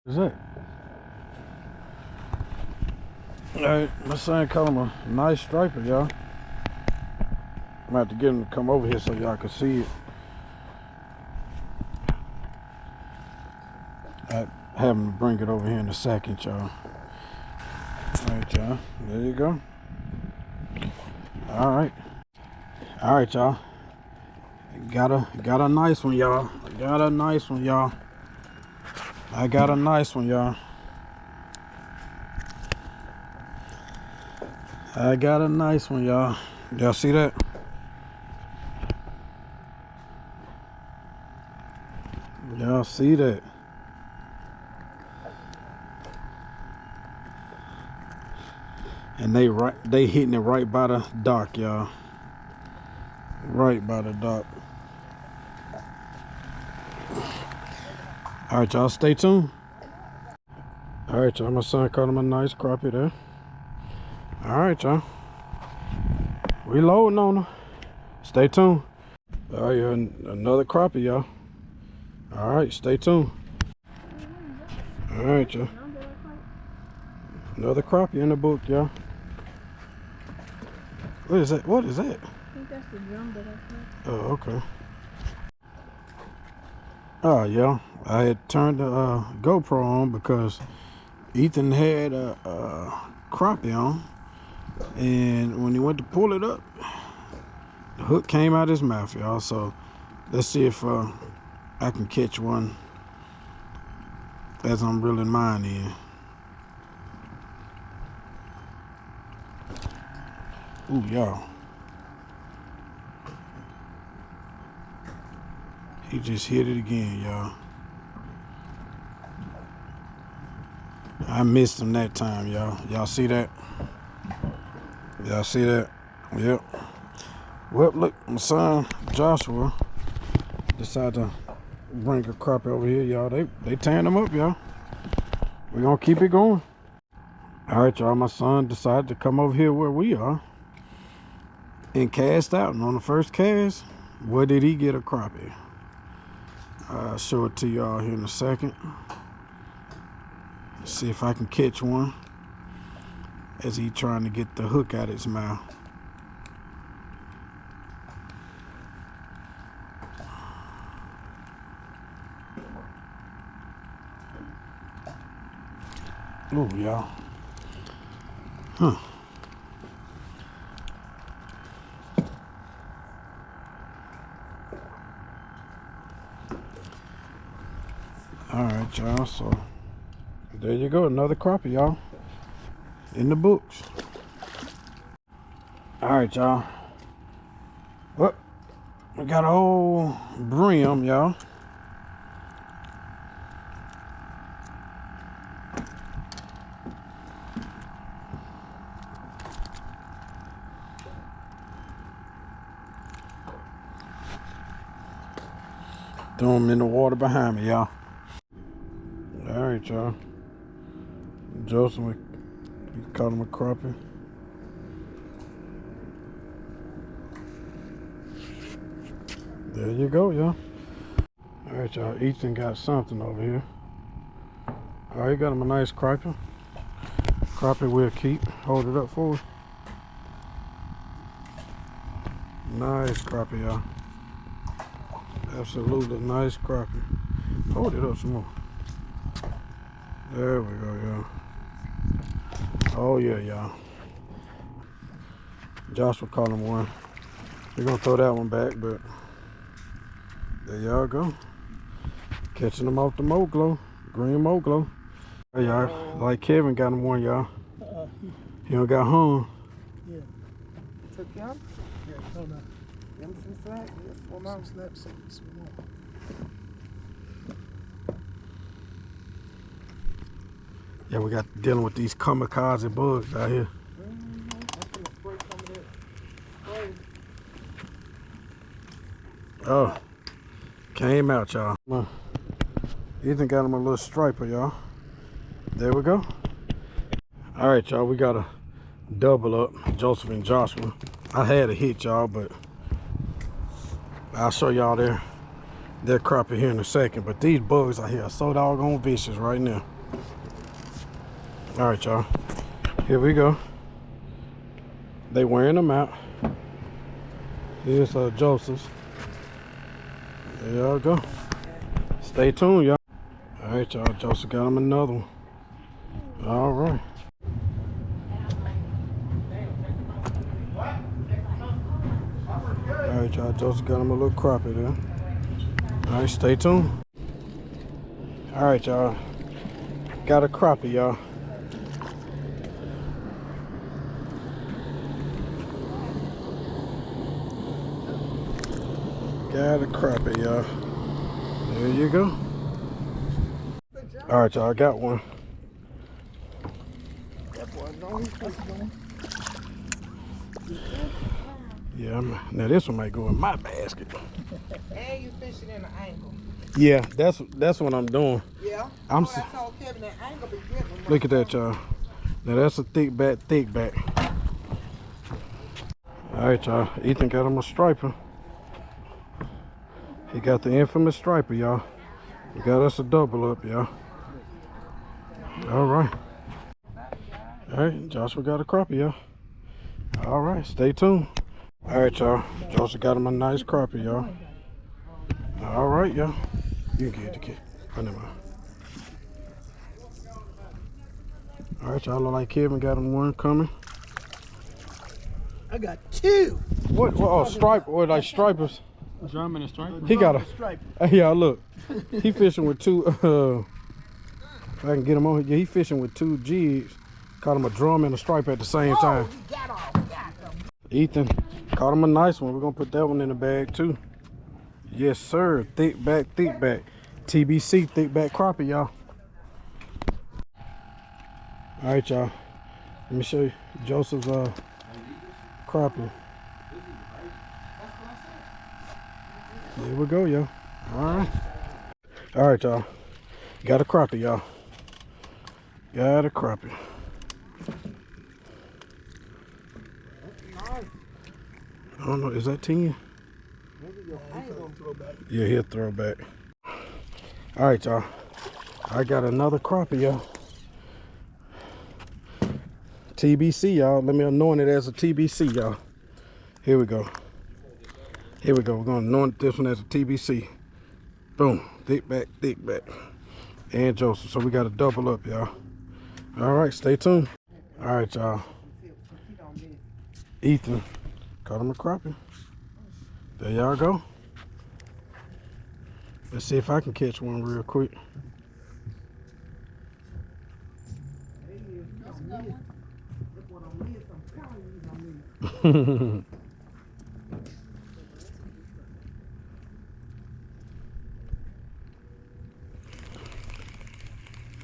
What is that? Alright, my son caught him a nice striper, y'all. I'm gonna have to get him to come over here so y'all can see it. I have him bring it over here in a second, y'all. Alright, y'all. There you go. Alright. Alright, y'all. Got a nice one, y'all. Got a nice one, y'all. I got a nice one, y'all. I got a nice one, y'all. Y'all see that? Y'all see that? And they hitting it right by the dock, y'all. Right by the dock. All right, y'all, stay tuned. All right, y'all, my son caught him a nice crappie there. All right, y'all. We loading on her. Stay tuned. All right, y'all, another crappie, y'all. All right, stay tuned. All right, y'all. Another crappie in the book, y'all. What is that? What is that? I think that's the drum that I put. Oh, okay. Oh, yeah. I had turned the GoPro on because Ethan had a crappie on. And when he went to pull it up, the hook came out his mouth, y'all. So let's see if I can catch one as I'm reeling mine in. Ooh, y'all. He just hit it again, y'all. I missed him that time, y'all. Y'all see that? Y'all see that? Yep. Well, look, my son Joshua decided to bring a crappie over here, y'all. They tearing them up, y'all. We're gonna keep it going. All right, y'all. My son decided to come over here where we are and cast out. And on the first cast, where did he get a crappie? I'll show it to y'all here in a second. See if I can catch one as he trying to get the hook out of his mouth. Ooh, y'all. Huh. All right, y'all. So there you go, another crappie, y'all, in the books. All right, y'all. Well, we got a whole brim, y'all. Throw them in the water behind me, y'all. All right, y'all. Joseph, you caught him a crappie. There you go, y'all. All right, y'all. Ethan got something over here. All right, got him a nice crappie. Crappie we'll keep. Hold it up for us. Nice crappie, y'all. Absolutely nice crappie. Hold it up some more. There we go, y'all. Oh yeah, y'all. Joshua caught him one. We're gonna throw that one back, but there y'all go. Catching them off the Moglo, green Moglo. Hey y'all, like Kevin got him one, y'all. He don't got hung. Yeah. Took him? Yeah, hold on. Give him some slack. Yes, swim out. Some slack, swim out. Yeah, we got dealing with these kamikaze bugs out here. Oh, came out, y'all. Ethan got him a little striper, y'all. There we go. All right, y'all, we got a double up, Joseph and Joshua. I had a hit, y'all, but I'll show y'all their crappie here in a second. But these bugs out here are so doggone vicious right now. All right, y'all. Here we go. They wearing them out. Here's Joseph's. There y'all go. Stay tuned, y'all. All right, y'all. Joseph got him another one. All right. All right, y'all. Joseph got him a little crappie there. All right, stay tuned. All right, y'all. Got a crappie, y'all. Got a crappie, y'all. There you go. All right, y'all. I got one. Yeah, now this one might go in my basket. And you fishing in an angle. Yeah, that's what I'm doing. Yeah. I told Kevin that angle be good. Look at that, y'all. Now that's a thick back. All right, y'all. Ethan got him a striper. He got the infamous striper, y'all. He got us a double up, y'all. All right. All right, Joshua got a crappie, y'all. All right, stay tuned. All right, y'all. Joshua got him a nice crappie, y'all. All right, y'all. You can get the kid. Oh, never mind. All right, y'all. Look like Kevin got him one coming. I got two. What? Oh, stripe or like stripers? German and striper. He got a. Hey, y'all, look. He fishing with two. If I can get him on. Yeah, he fishing with two jigs. Caught him a drum and a stripe at the same time. Ethan caught him a nice one. We're gonna put that one in the bag too. Yes, sir. Thick back. TBC, thick back crappie, y'all. All right, y'all. Let me show you Joseph's crappie. There we go, y'all. All right, y'all. Got a crappie, y'all. Got a crappie. I don't know. Is that 10? Yeah, he'll throw back. All right, y'all. I got another crappie, y'all. TBC, y'all. Let me anoint it as a TBC, y'all. Here we go. We're gonna anoint this one as a TBC. Boom. Thick back. And Joseph. So we got a double up, y'all. All right, stay tuned. All right, y'all. Ethan caught him a crappie. There y'all go. Let's see if I can catch one real quick.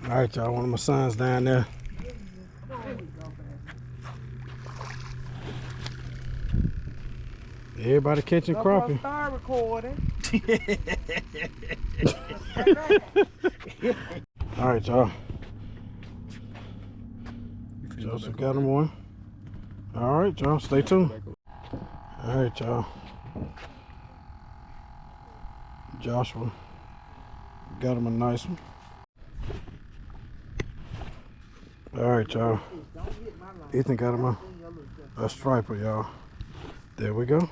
All right, y'all. One of my sons down there. Everybody catching crappie. Start recording. All right, y'all. Joseph got him one. All right, y'all. Stay tuned. All right, y'all. Joshua got him a nice one. All right, y'all. Ethan got him a striper, y'all. There we go.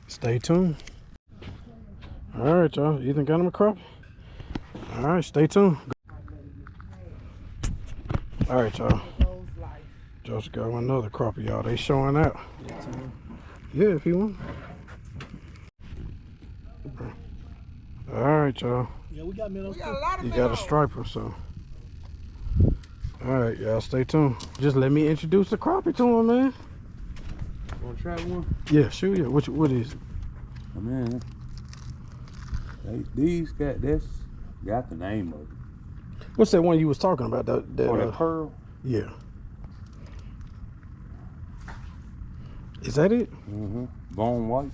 Stay tuned. All right, y'all. Ethan got him a crappie. All right, stay tuned. All right, y'all. Joseph got him another crappie, y'all. They showing out. Yeah, if you want. All right, y'all. Yeah, we got minnows. You got a striper, so. All right, y'all. Stay tuned. Just let me introduce the crappie to him, man. Want to try one? Yeah, sure. Yeah. What is it? Oh, man, these got the name of it. What's that one you was talking about? That pearl? Yeah. Is that it? Mm-hmm. Bone white.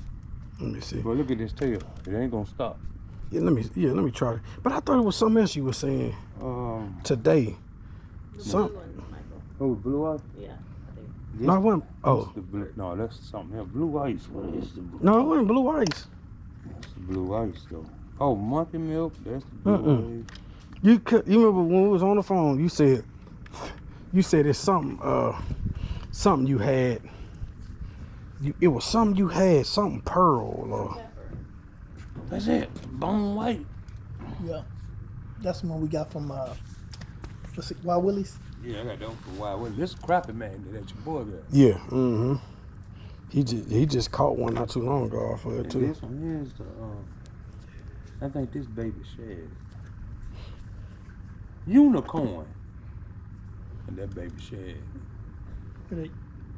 Let me see. But look at this tail. It ain't gonna stop. Yeah, let me try it. But I thought it was something else you were saying today. Some. Oh, blue ice? Yeah, I think. No, it wasn't. Oh. No, that's something else. Blue ice. What is the blue? No, it wasn't blue ice. That's the blue ice, though. Oh, monkey milk. That's the blue ice. You remember when we was on the phone? You said You said it's something something you had. It was something you had, something pearl or That's it. Bone white. Yeah. That's the one we got from what's it, Wild Willie's? Yeah, I got that one from Wild West. This crappie man that your boy got. yeah. Mm-hmm. He just caught one not too long ago off of it And too. this one here is the I think this baby shad. Unicorn. And that baby shad.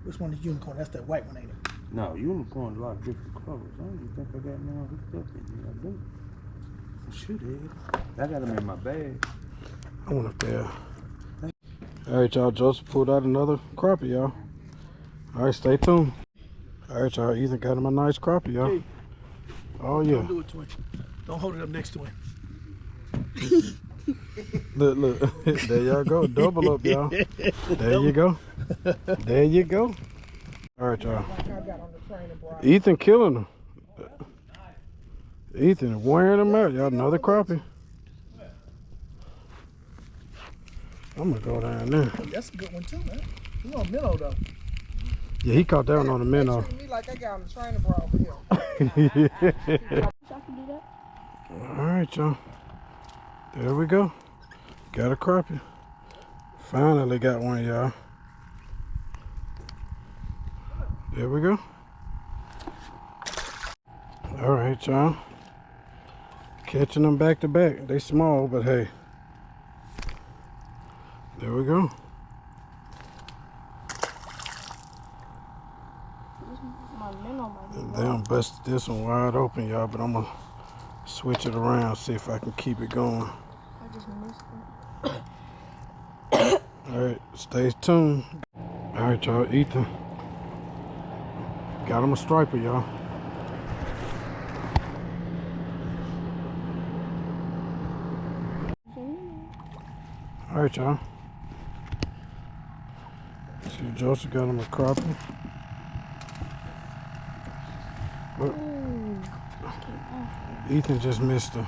Which one is unicorn? That's that white one, ain't it? No, unicorn a lot of different colors. I don't even think I got none hooked up in here. I do. I should have. I got them in my bag. I went up there. All right, y'all. Joseph pulled out another crappie, y'all. All right, stay tuned. All right, y'all. Ethan got him a nice crappie, y'all. Hey. Oh yeah. Don't do it to him. Don't hold it up next to him. Look. There y'all go. Double up, y'all. There you go. There you go. All right, y'all. Ethan killing him. Ethan wearing him out. Y'all, another crappie. I'm gonna go down there. Oh, that's a good one too, man. You on minnow though. Yeah, he caught that one on the minnow. Me like I got on the training bra over here. All right, y'all. There we go. Got a crappie. Finally got one, y'all. There we go. All right, y'all. Catching them back to back. They small, but hey. There we go. And they done busted this one wide open, y'all, but I'm gonna switch it around, see if I can keep it going. I just missed it. All right, stay tuned. All right, y'all, Ethan. Got him a striper, y'all. All right, y'all. See, Joseph got him a crappie. But Ethan just missed her.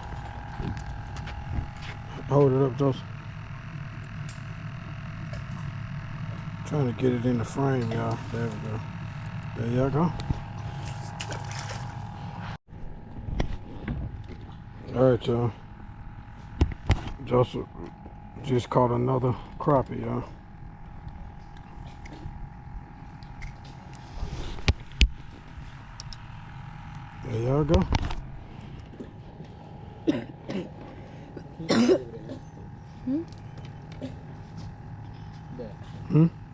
Hold it up, Joseph. Trying to get it in the frame, y'all. There we go. There y'all go. All right, y'all. Joseph just caught another crappie, y'all. There y'all go.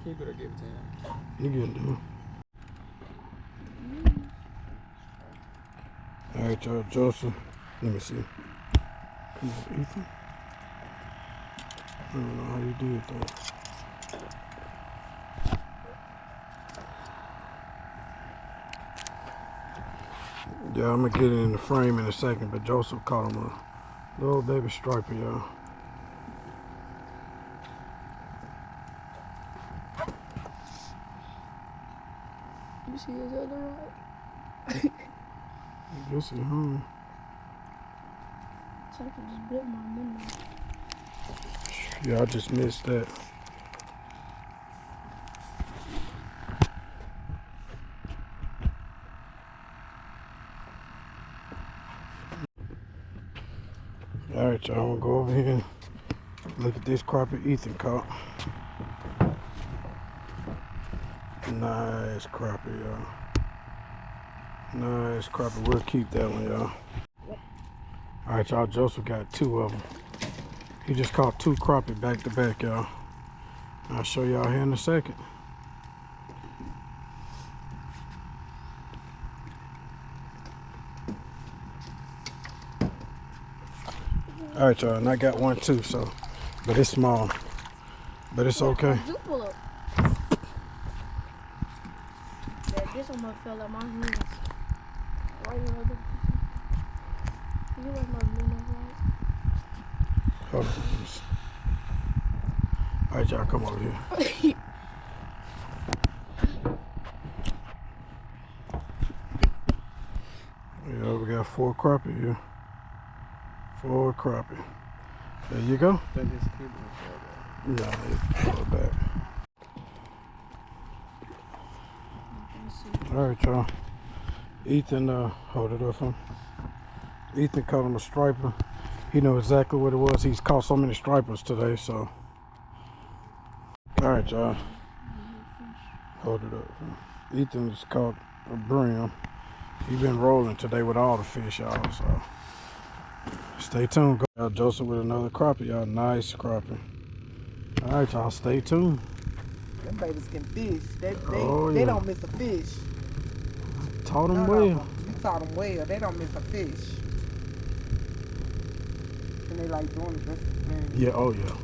Keep it or give it to him. You can do it. All right, y'all. Joseph. Let me see. Come on, Ethan. I don't know how you do it though. Yeah, I'm gonna get it in the frame in a second, but Joseph caught him a little baby striper, y'all. You see his other rod? I guess he home. So I can just bit my minnow. Yeah, I just missed that. All right, y'all, I'm gonna go over here and look at this crappie Ethan caught. Nice crappie, y'all. Nice crappie. We'll keep that one, y'all. All right, y'all. Joseph got two of them. He just caught two crappie back to back, y'all. I'll show y'all here in a second. All right, y'all, and I got one too, so, but it's small, but it's okay. Do pull up. Yeah, this one must fell out my hands. Why you like you like my minnow, right? Hold on. All right, y'all, come over here. Yeah, we got 4 crappie here. 4 crappie. There you go. But his kid was No, it's far back. All right, y'all. Ethan, hold it up for him. Ethan caught him a striper. He knows exactly what it was. He's caught so many stripers today, so. All right, y'all. Hold it up. Ethan's caught a brim. He been rolling today with all the fish, y'all, so. Stay tuned. Go. Joseph with another crappie, y'all. Nice crappie. All right, y'all. Stay tuned. Them babies can fish. They Yeah. don't miss a fish. Taught him None of well. them. You taught them well. They don't miss a fish. And they like doing this. Man. Yeah, oh yeah.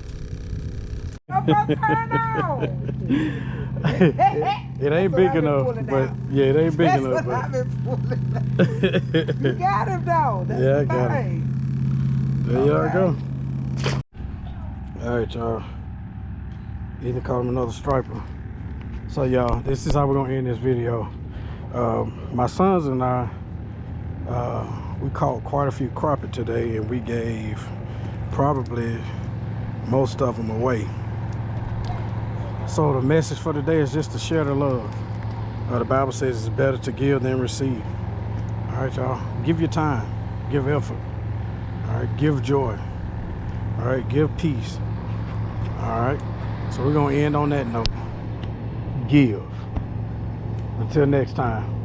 It ain't big enough, but yeah, it ain't big That's enough. what I've But been pulling. You got him though. That's Yeah, I the got thing. there y'all go. All right, y'all. Ethan caught him another striper. So y'all, this is how we're gonna end this video. My sons and I, we caught quite a few crappie today, and we gave probably most of them away. So the message for today is just to share the love. The Bible says it's better to give than receive. All right, y'all. Give your time. Give effort. All right. Give joy. All right. Give peace. All right. So we're going to end on that note. Give. Until next time.